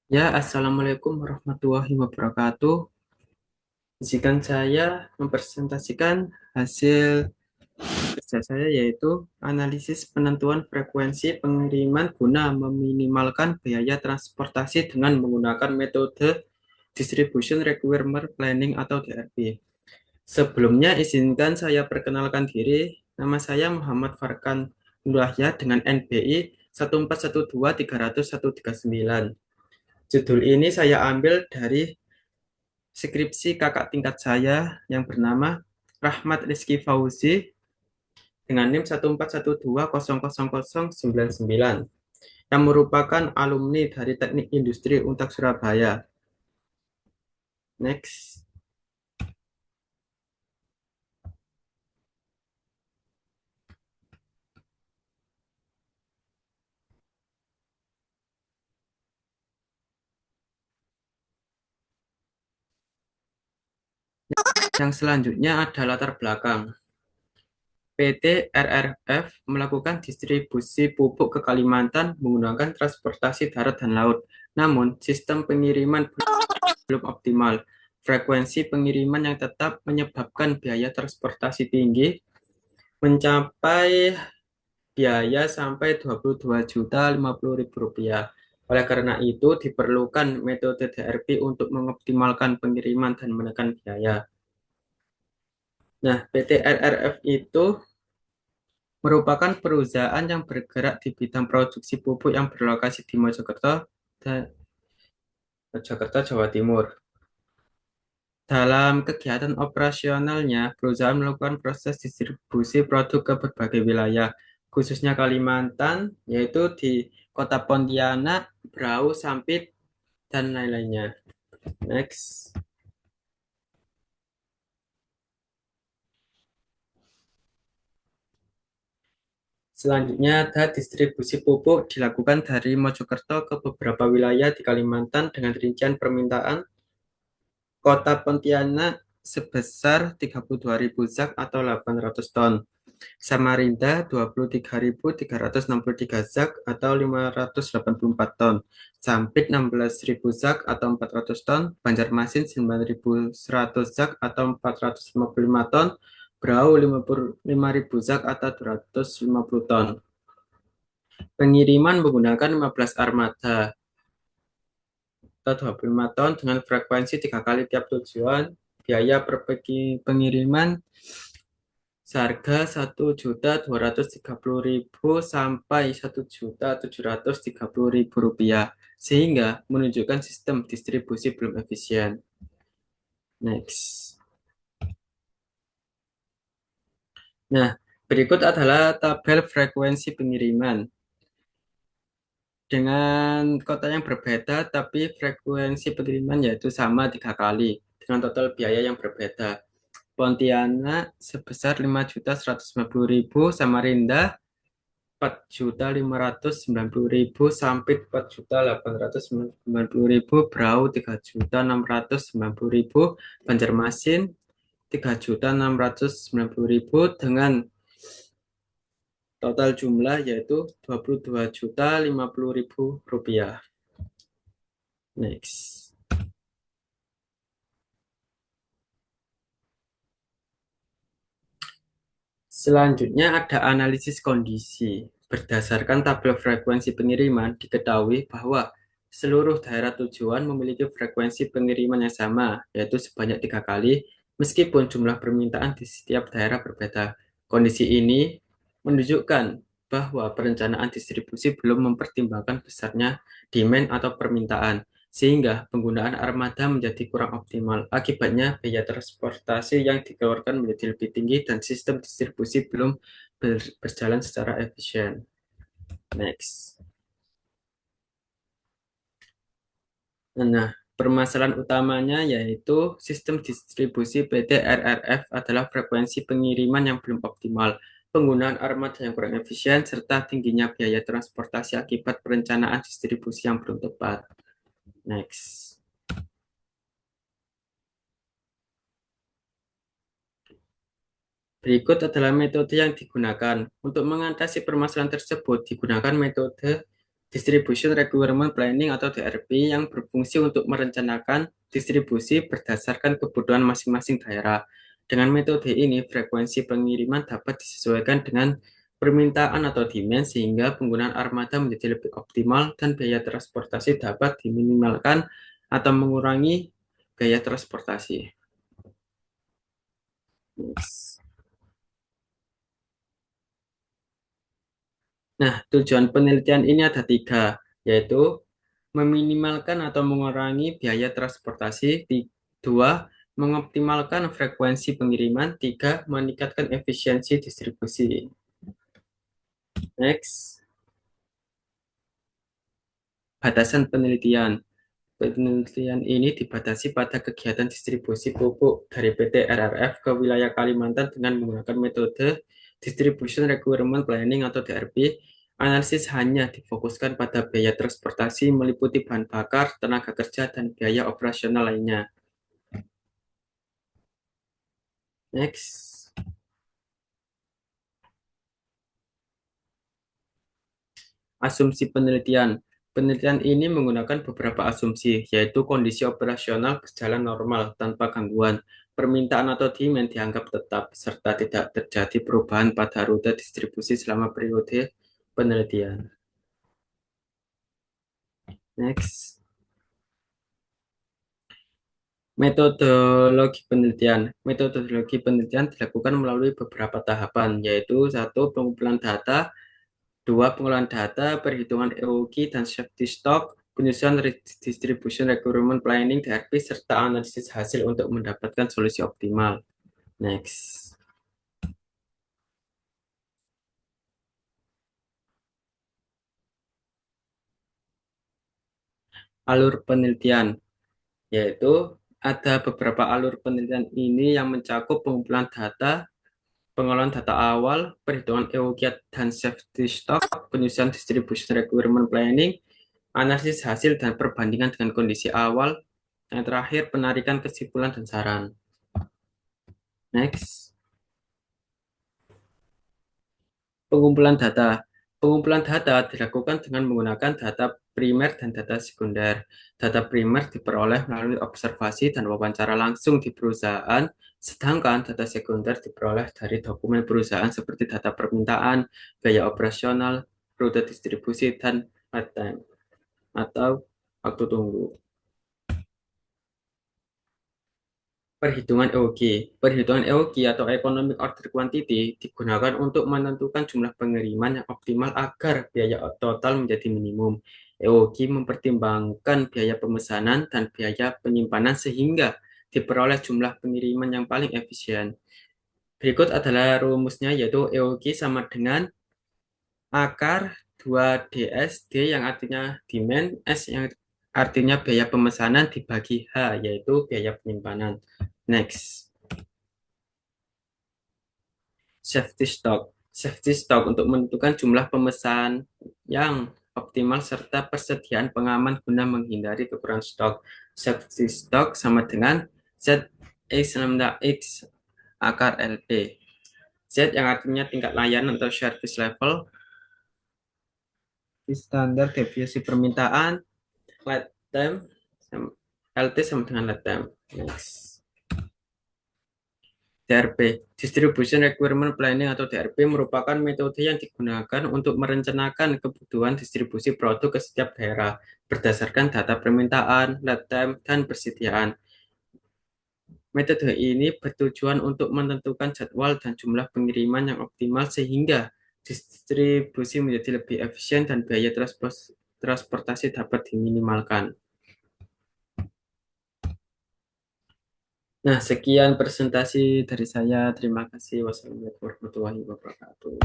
Ya, Assalamualaikum warahmatullahi wabarakatuh. Izinkan saya mempresentasikan hasil kerja saya yaitu analisis penentuan frekuensi pengiriman guna meminimalkan biaya transportasi dengan menggunakan metode Distribution Requirement Planning atau DRP. Sebelumnya izinkan saya perkenalkan diri. Nama saya Muhammad Farkan Nurahya dengan NBI 141230139. Judul ini saya ambil dari skripsi kakak tingkat saya yang bernama Rahmat Rizky Fauzi dengan NIM 141200099 yang merupakan alumni dari Teknik Industri Untak Surabaya. Next. Yang selanjutnya ada latar belakang. PT RRF melakukan distribusi pupuk ke Kalimantan menggunakan transportasi darat dan laut. Namun, sistem pengiriman belum optimal. Frekuensi pengiriman yang tetap menyebabkan biaya transportasi tinggi mencapai biaya sampai Rp22.050.000. Oleh karena itu, diperlukan metode DRP untuk mengoptimalkan pengiriman dan menekan biaya. Nah, PT RRF itu merupakan perusahaan yang bergerak di bidang produksi pupuk yang berlokasi di Mojokerto dan Mojokerto, Jawa Timur. Dalam kegiatan operasionalnya, perusahaan melakukan proses distribusi produk ke berbagai wilayah, khususnya Kalimantan, yaitu di Kota Pontianak, Berau, Sampit, dan lain-lainnya. Next. Selanjutnya ada distribusi pupuk dilakukan dari Mojokerto ke beberapa wilayah di Kalimantan dengan rincian permintaan Kota Pontianak sebesar 32.000 zak atau 800 ton. Samarinda 23.363 zak atau 584 ton. Sampit 16.000 zak atau 400 ton. Banjarmasin 9.100 zak atau 455 ton. Berau 55.000 zak atau 250 ton. Pengiriman menggunakan 15 armada atau 25 ton dengan frekuensi 3 kali tiap tujuan. Biaya per pengiriman seharga Rp1.230.000 sampai Rp1.730.000 sehingga menunjukkan sistem distribusi belum efisien. Next. Nah, berikut adalah tabel frekuensi pengiriman dengan kota yang berbeda tapi frekuensi pengiriman yaitu sama 3 kali dengan total biaya yang berbeda. Pontianak sebesar 5.150.000, Samarinda 4.590.000, Sampit 4.890.000, Berau 3.690.000, Banjarmasin 3.690.000 dengan total jumlah yaitu Rp22.050.000. Next. Selanjutnya ada analisis kondisi. Berdasarkan tabel frekuensi pengiriman, diketahui bahwa seluruh daerah tujuan memiliki frekuensi pengiriman yang sama, yaitu sebanyak 3 kali, meskipun jumlah permintaan di setiap daerah berbeda. Kondisi ini menunjukkan bahwa perencanaan distribusi belum mempertimbangkan besarnya demand atau permintaan, sehingga penggunaan armada menjadi kurang optimal. Akibatnya, biaya transportasi yang dikeluarkan menjadi lebih tinggi dan sistem distribusi belum berjalan secara efisien. Next. Nah, permasalahan utamanya yaitu sistem distribusi PT RRF adalah frekuensi pengiriman yang belum optimal, penggunaan armada yang kurang efisien, serta tingginya biaya transportasi akibat perencanaan distribusi yang belum tepat. Next. Berikut adalah metode yang digunakan. Untuk mengatasi permasalahan tersebut, digunakan metode Distribution Requirement Planning atau DRP yang berfungsi untuk merencanakan distribusi berdasarkan kebutuhan masing-masing daerah. Dengan metode ini, frekuensi pengiriman dapat disesuaikan dengan permintaan atau demand sehingga penggunaan armada menjadi lebih optimal dan biaya transportasi dapat diminimalkan atau mengurangi biaya transportasi. Next. Nah, tujuan penelitian ini ada tiga, yaitu meminimalkan atau mengurangi biaya transportasi, dua, mengoptimalkan frekuensi pengiriman, tiga, meningkatkan efisiensi distribusi. Next, batasan penelitian. Penelitian ini dibatasi pada kegiatan distribusi pupuk dari PT RRF ke wilayah Kalimantan dengan menggunakan metode Distribution Requirement Planning atau DRP. Analisis hanya difokuskan pada biaya transportasi meliputi bahan bakar, tenaga kerja, dan biaya operasional lainnya. Next, asumsi penelitian. Penelitian ini menggunakan beberapa asumsi, yaitu kondisi operasional berjalan normal tanpa gangguan, permintaan atau demand dianggap tetap, serta tidak terjadi perubahan pada rute distribusi selama periode penelitian. Next, metodologi penelitian. Metodologi penelitian dilakukan melalui beberapa tahapan, yaitu satu, pengumpulan data, dua, pengolahan data, perhitungan EOQ dan safety stock, penyusunan distribution requirement planning DRP, serta analisis hasil untuk mendapatkan solusi optimal. Next. Alur penelitian, yaitu ada beberapa alur penelitian ini yang mencakup pengumpulan data, pengolahan data awal, perhitungan EOQ dan safety stock, penyusunan distribution requirement planning, analisis hasil dan perbandingan dengan kondisi awal, yang terakhir penarikan kesimpulan dan saran. Next, pengumpulan data. Pengumpulan data dilakukan dengan menggunakan data primer dan data sekunder. Data primer diperoleh melalui observasi dan wawancara langsung di perusahaan, sedangkan data sekunder diperoleh dari dokumen perusahaan seperti data permintaan, biaya operasional, rute distribusi, dan lead time atau waktu tunggu. Perhitungan EOQ. Perhitungan EOQ atau Economic Order Quantity digunakan untuk menentukan jumlah pengiriman yang optimal agar biaya total menjadi minimum. EOQ mempertimbangkan biaya pemesanan dan biaya penyimpanan sehingga diperoleh jumlah pengiriman yang paling efisien. Berikut adalah rumusnya, yaitu EOQ sama dengan akar 2DSD yang artinya demand, S yang artinya biaya pemesanan dibagi H, yaitu biaya penyimpanan. Next, safety stock. Safety stock untuk menentukan jumlah pemesan yang optimal serta persediaan pengaman guna menghindari kekurangan stok. Safety stock sama dengan Z X lambda X akar LP. Z yang artinya tingkat layanan atau service level, standar deviasi permintaan, lead time, LT sama dengan lead time. Next. DRP, Distribution Requirement Planning atau DRP merupakan metode yang digunakan untuk merencanakan kebutuhan distribusi produk ke setiap daerah berdasarkan data permintaan, lead time, dan persediaan. Metode ini bertujuan untuk menentukan jadwal dan jumlah pengiriman yang optimal sehingga distribusi menjadi lebih efisien dan biaya transportasi dapat diminimalkan. Nah, sekian presentasi dari saya. Terima kasih. Wassalamualaikum warahmatullahi wabarakatuh.